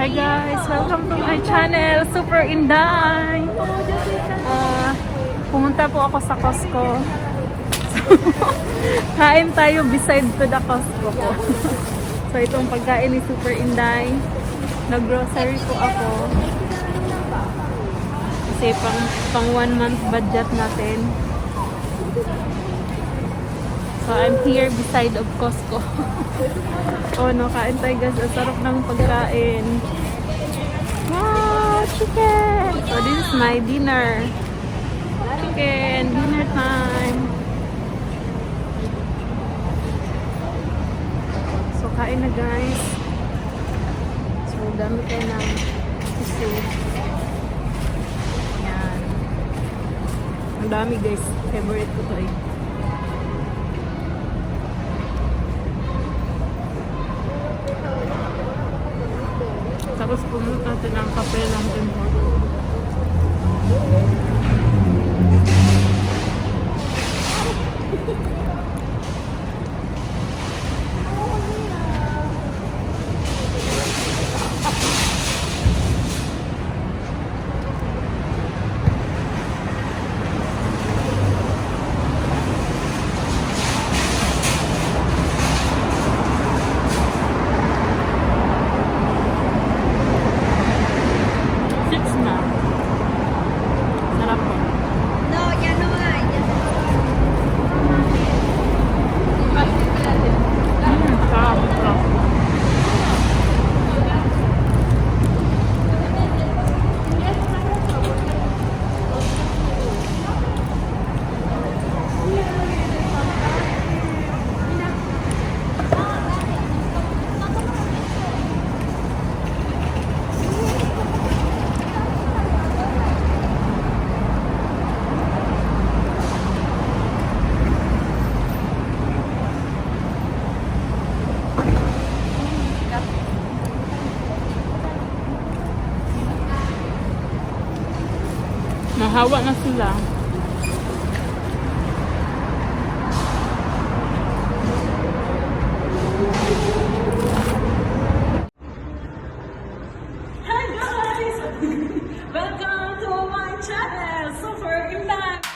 Hi guys! Welcome to my channel, Super Inday! Pumunta po ako sa Costco. Kain tayo beside to the Costco po. So itong pagkain ni Super Inday. Nag-grocery po ako. Kasi pang 1 month budget natin. So I'm here beside of Costco. Oh no, kain tayo guys. Ang sarap ng pagkain. Wow, chicken! So this is my dinner. Chicken, dinner time. So kain na guys. So dami tayo ng tissue. Yan. Ang dami guys. Favorite ko to eh. Tapos pumunta natin ang kape ng tempo. Nahawa na sila. Hi guys! Welcome to my channel, Super Impact!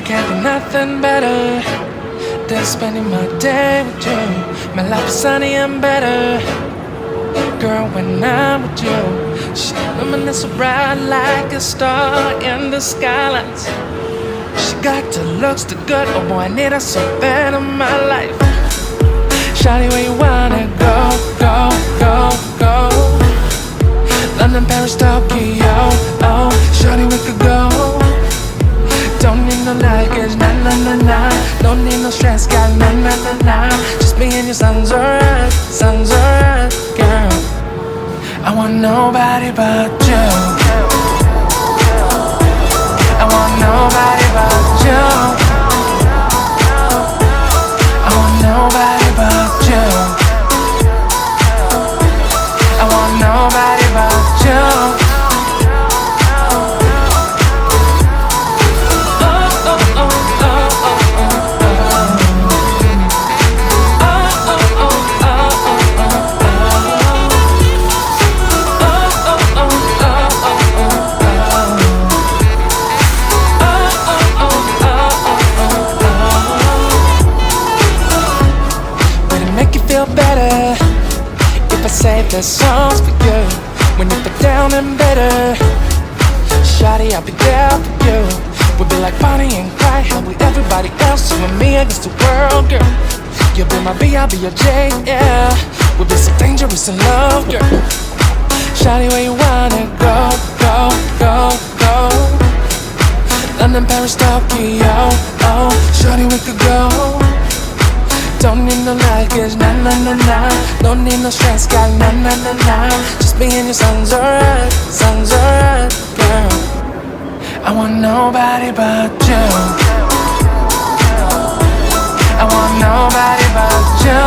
Can't do nothing better than spending my day with you. My life is sunny and better, girl, when I'm with you. She luminous so bright like a star in the skylines. She got the looks, the good, oh boy, I need her so bad in my life. Shawty, where you wanna go, go, go, go? Don't need no stress, got na. Just me and your sun's alright, girl. I want nobody but you. I want nobody but you. I want nobody but you. I want nobody but you. Better if I save the songs for you when you feel down and bitter. Shawty, I'll be there for you. We'll be like Bonnie and Clyde, how with everybody else, you and me against the world, girl. You'll be my B, I'll be your J, yeah. We'll be so dangerous in love, girl. Shawty, where you wanna go? London, Paris, Tokyo, oh. Shawty, we could go. Don't need no luggage, na. Don't need no stress, got na. Just me and your sun's alright, girl. I want nobody but you. I want nobody but you.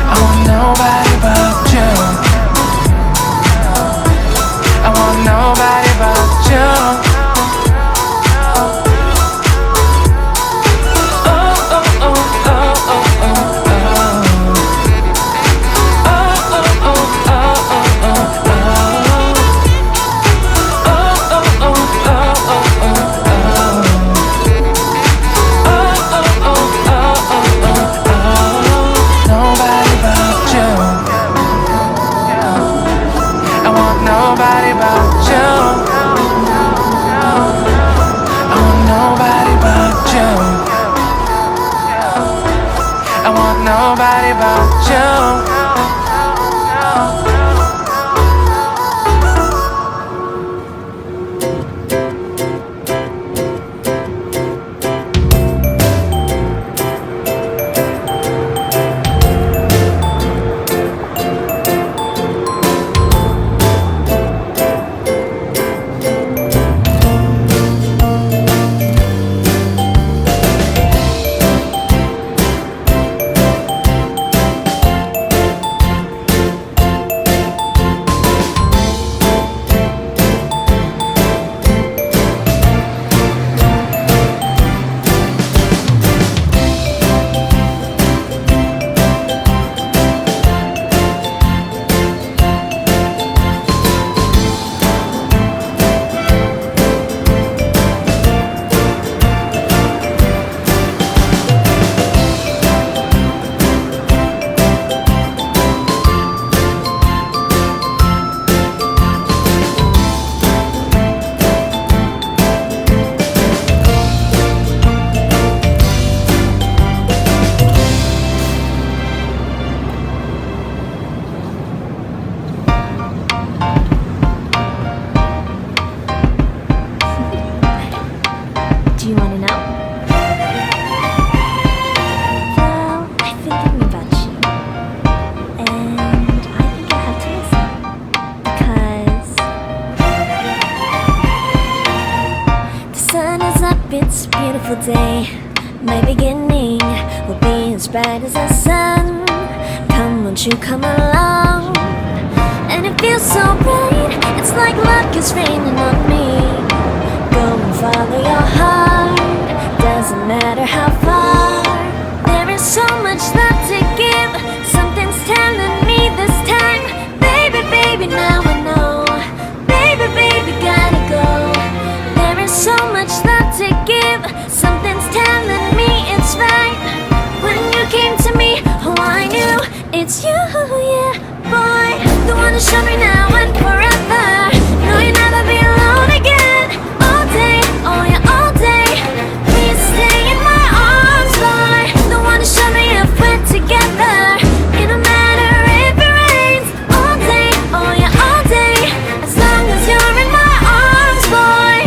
I want nobody but you. I want nobody but you. Nobody but you. I want nobody but you. I want nobody but you. Do you want to know? Well, I've been thinking about you. And I think you'll have to listen. Because the sun is up, it's a beautiful day. My beginning will be as bright as the sun. Come, won't you come along? And it feels so bright, it's like luck is raining on me. Go and follow your heart, doesn't matter how far. There is so much love to give, something's telling me this time. Baby, baby, now I know. Baby, baby, gotta go. There is so much love to give, something's telling me it's right. When you came to me, oh I knew it's you, yeah, boy. The one to show me now and forever. No, you'll never be alone again. All day, oh yeah, all day. Please stay in my arms, boy. The one to show me if we're together. It don't matter if it rains. All day, oh yeah, all day. As long as you're in my arms, boy.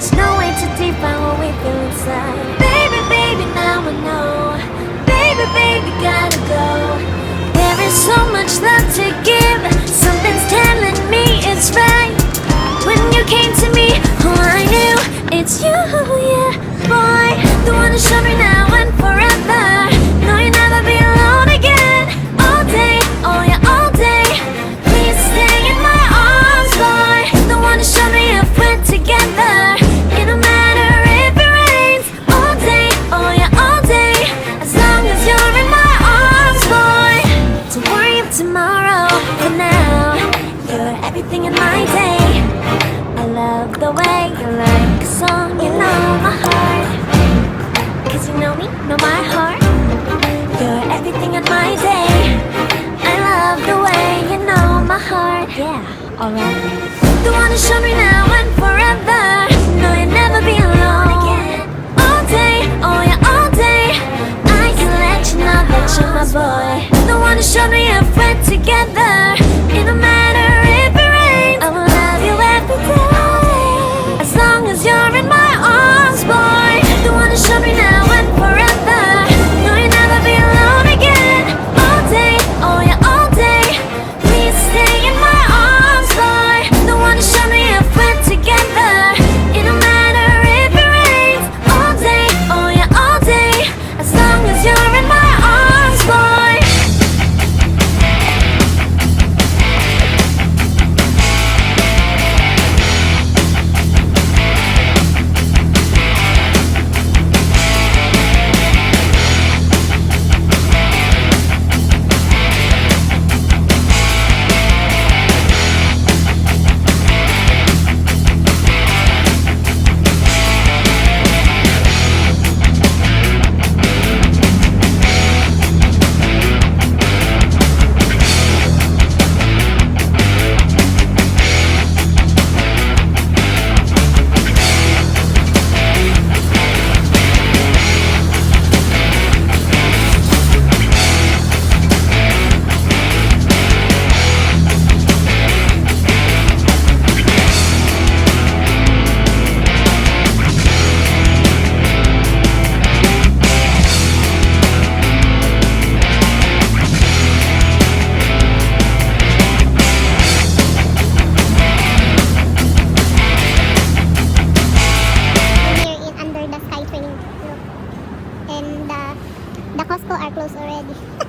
There's no way to define what we feel inside. Baby, baby, now I know. Baby, baby, gotta go. There is so much love to give. Something's telling me it's right. When you came to me, oh, I knew it's you, yeah, boy. The one to show me now and forever. No, you'll never be alone again. All day, oh yeah, all day. Please stay in my arms, boy. The one to show me if we're together. It don't matter if it rains. All day, oh yeah, all day. As long as you're in my arms, boy. Don't worry of tomorrow. For now, you're everything in my day. I love the way you like a song, you know my heart. Cause you know me, know my heart. You're everything in my day. I love the way you know my heart. Yeah, alright. The one to show me now and forever. No, you'll never be alone again. All day, oh yeah, all day. I can let you know that you're my boy. The one to show me if we're together. It don't matter if it rains. I will love you every day. As long as you're in my arms, boy. The one to show me now and forever. No, you'll never be alone again. All day, oh yeah, all day. Please stay in my arms, boy. The one to show me if we're together. It don't matter if it rains. All day, oh yeah, all day. As long as you're in my arms, boy. We're here in under the sky training group, and the Costco are closed already.